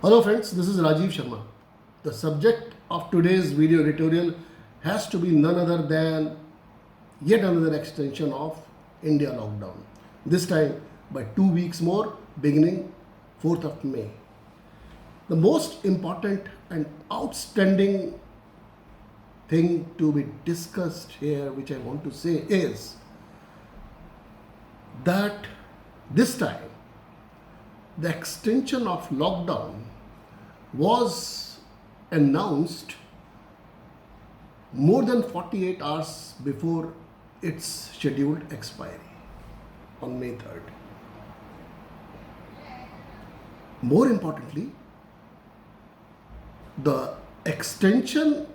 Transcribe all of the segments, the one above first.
Hello friends, this is Rajiv Sharma. The subject of today's video editorial has to be none other than yet another extension of India lockdown. This time by 2 weeks more, beginning 4th of May. The most important and outstanding thing to be discussed here, which I want to say, is that this time the extension of lockdown was announced more than 48 hours before its scheduled expiry on May 3rd. More importantly, the extension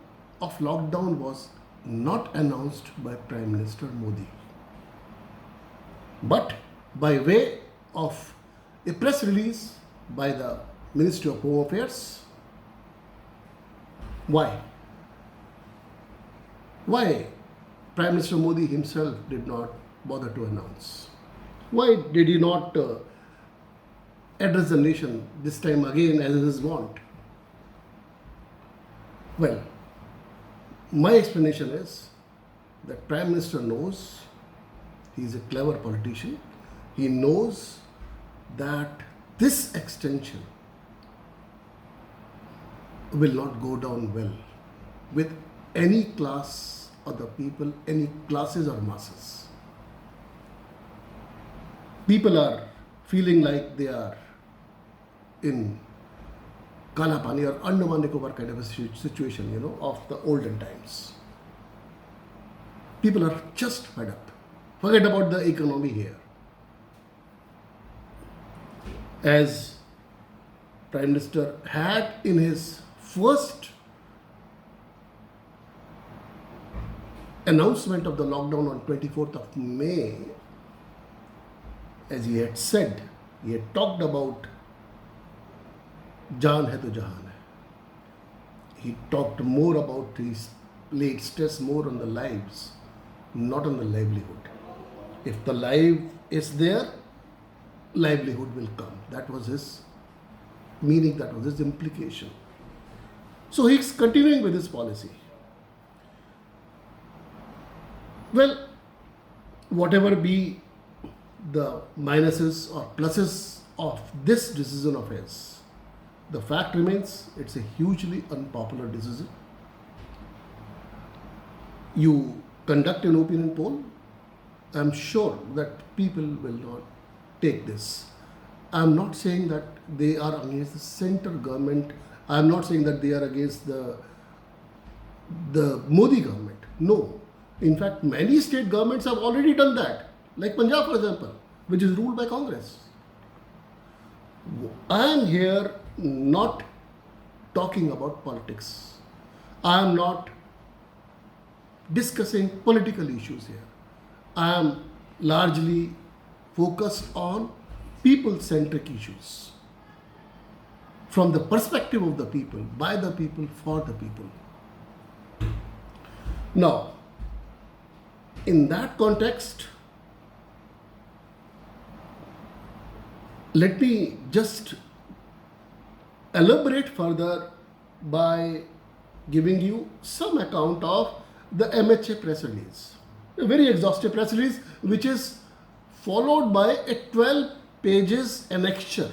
of lockdown was not announced by Prime Minister Modi, but by way of a press release by the Ministry of Home Affairs. Why? Why Prime Minister Modi himself did not bother to announce? Why did he not address the nation this time again as is his wont? Well, my explanation is that Prime Minister knows, he is a clever politician, he knows that this extension will not go down well with any class of the people, any classes or masses. People are feeling like they are in Kala Pani or Andaman Nicobar kind of a situation, of the olden times. People are just fed up. Forget about the economy here. As Prime Minister had in his first announcement of the lockdown on 24th of May, as he had said, he had talked about Jaan hai to Jahan hai. He talked more about, he laid stress more on the lives, not on the livelihood. If the life is there, livelihood will come. That was his meaning, that was his implication. So he's continuing with his policy. Well, whatever be the minuses or pluses of this decision of his, the fact remains it's a hugely unpopular decision. You conduct an opinion poll, I'm sure that people will not take this. I'm not saying that they are against the center government. I'm not saying that they are against the Modi government. No. In fact, many state governments have already done that. Like Punjab, for example, which is ruled by Congress. I am here not talking about politics. I am not discussing political issues here. I am largely focused on people-centric issues from the perspective of the people, by the people, for the people. Now, in that context, let me just elaborate further by giving you some account of the MHA press release. A very exhaustive press release, which is followed by a 12 pages annexure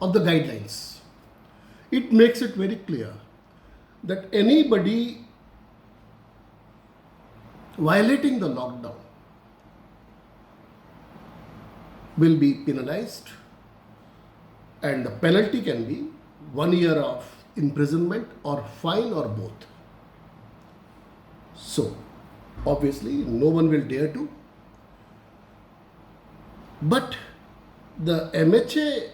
of the guidelines. It makes it very clear that anybody violating the lockdown will be penalized, and the penalty can be 1 year of imprisonment or fine or both. So, obviously, no one will dare to. But the MHA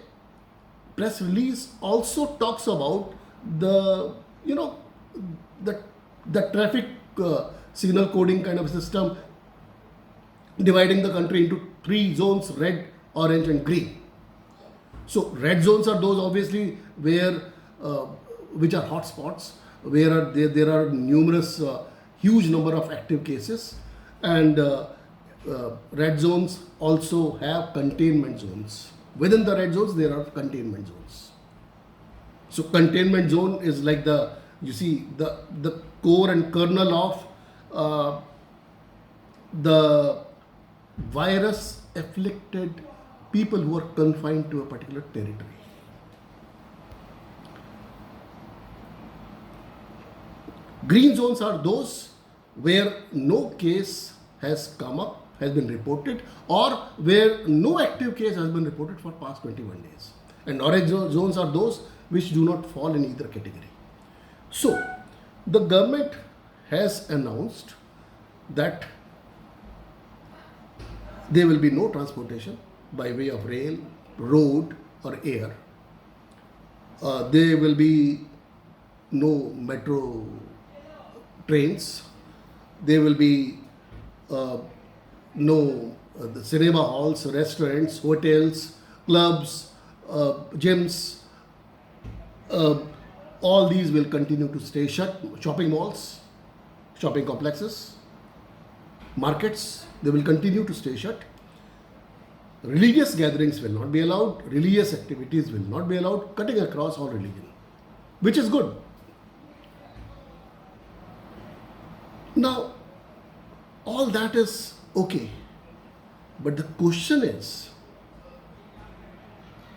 press release also talks about the traffic signal coding kind of system, dividing the country into 3 zones: red, orange and green. So red zones are those obviously where which are hotspots, where there are numerous huge number of active cases, and red zones also have containment zones. Within the red zones, there are containment zones. So containment zone is like the core and kernel of the virus afflicted people who are confined to a particular territory. Green zones are those where no case has come up, has been reported, or where no active case has been reported for past 21 days. And orange zones are those which do not fall in either category. So, the government has announced that there will be no transportation by way of rail, road, or air. There will be no metro trains. There will be no the cinema halls, restaurants, hotels, clubs, gyms. All these will continue to stay shut. Shopping malls, shopping complexes, markets, they will continue to stay shut. Religious gatherings will not be allowed. Religious activities will not be allowed, cutting across all religion, which is good. Now, all that is okay. But the question is,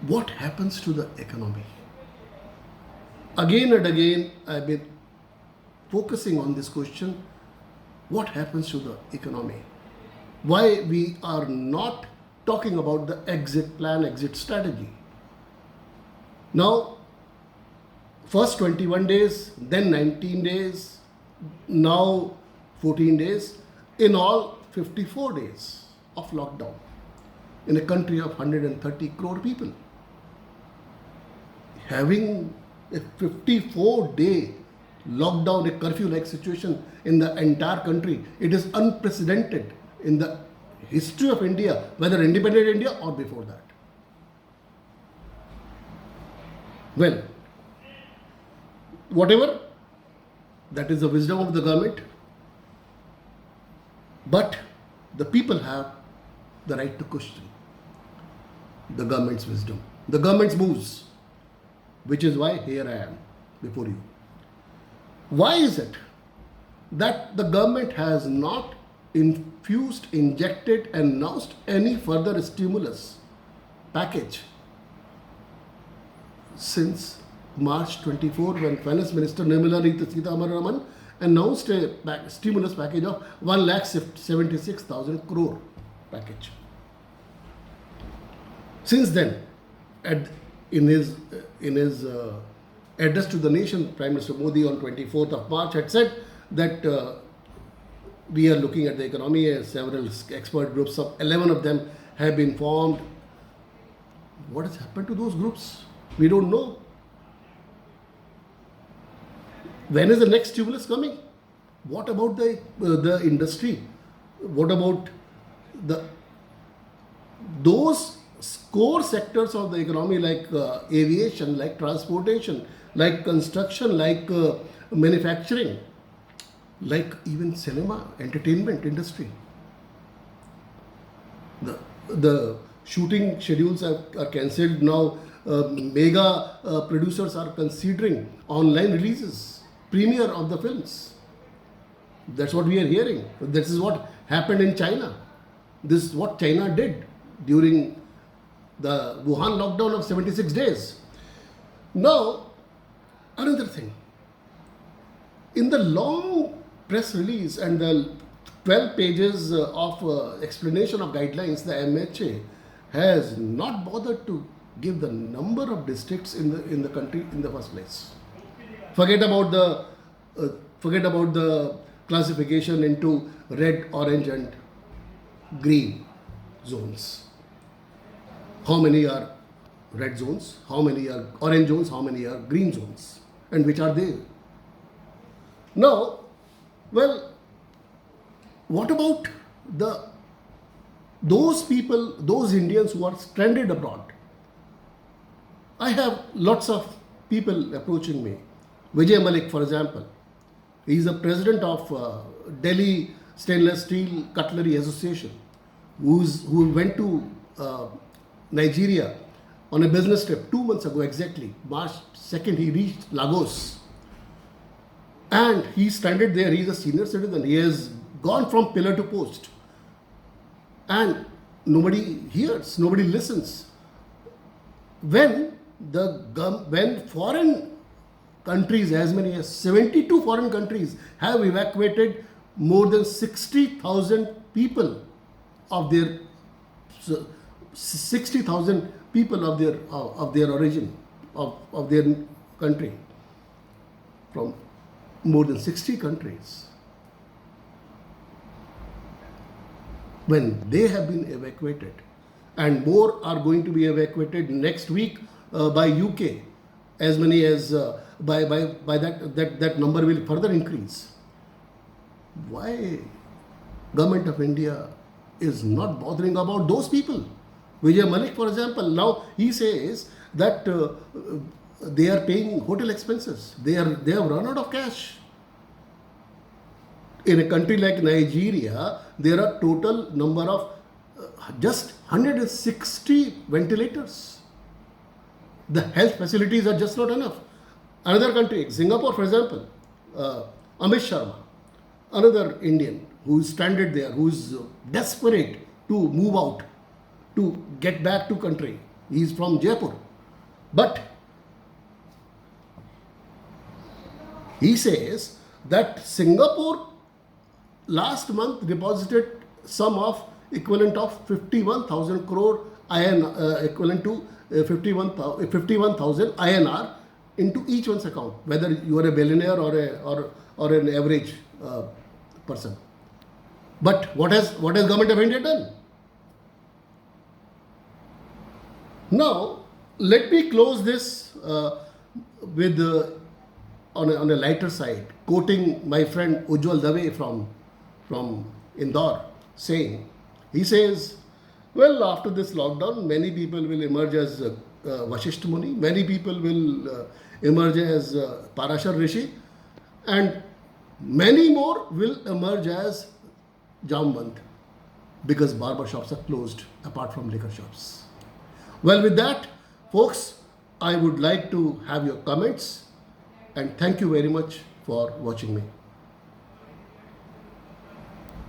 what happens to the economy? Again and again, I've been focusing on this question, what happens to the economy? Why we are not talking about the exit plan, exit strategy? Now, first 21 days, then 19 days, now 14 days, in all 54 days of lockdown in a country of 130 crore people. Having a 54-day lockdown, a curfew-like situation in the entire country, it is unprecedented in the history of India, whether independent India or before that. Well, whatever, that is the wisdom of the government, but the people have the right to question the government's wisdom, the government's moves, which is why here I am before you. Why is it that the government has not infused, injected, announced any further stimulus package since March 24, when Finance Minister Nirmala Sitharaman announced a stimulus package of 1,76,000 crore package? Since then, in his address to the nation, Prime Minister Modi on 24th of March had said that we are looking at the economy, as several expert groups of 11 of them have been formed. What has happened to those groups? We don't know. When is the next stimulus coming? What about the industry? What about those core sectors of the economy, like aviation, like transportation, like construction, like manufacturing, like even cinema, entertainment industry? The shooting schedules are cancelled now. Mega producers are considering online releases, premiere of the films. That's what we are hearing. This is what happened in China. This is what China did during the Wuhan lockdown of 76 days. Now, another thing. In the long press release and the 12 pages of explanation of guidelines, the MHA has not bothered to give the number of districts in the country in the first place. Forget about the classification into red, orange, and green zones. How many are red zones? How many are orange zones? How many are green zones? And which are they? Now, well, what about those people, those Indians who are stranded abroad? I have lots of people approaching me. Vijay Malik, for example, he is the president of Delhi Stainless Steel Cutlery Association, who went to Nigeria on a business trip 2 months ago exactly. March 2nd, he reached Lagos. And he stranded there. He is a senior citizen. He has gone from pillar to post. And nobody hears, nobody listens. When foreign countries, as many as 72 foreign countries, have evacuated more than 60,000 people of their 60,000 people of their origin, of their country, from more than 60 countries. When they have been evacuated, and more are going to be evacuated next week by UK, as many as by that number will further increase. Why government of India is not bothering about those people? Vijay Malik, for example, now he says that they are paying hotel expenses. They have run out of cash. In a country like Nigeria, there are total number of just 160 ventilators. The health facilities are just not enough. Another country, Singapore, for example, Amit Sharma, another Indian who is stranded there, who is desperate to move out, to get back to country. He is from Jaipur. But he says that Singapore last month deposited sum of equivalent of 51,000 crore equivalent to 51,000 INR into each one's account, whether you are a billionaire or an average person. But what has government of India done? Now, let me close this with on a lighter side, quoting my friend Ujjwal Dave from Indore, saying, he says, well, after this lockdown, many people will emerge as Vasishtha Muni, many people will emerge as Parashar Rishi, and many more will emerge as Jamwant, because barber shops are closed apart from liquor shops. Well, with that, folks, I would like to have your comments, and thank you very much for watching me.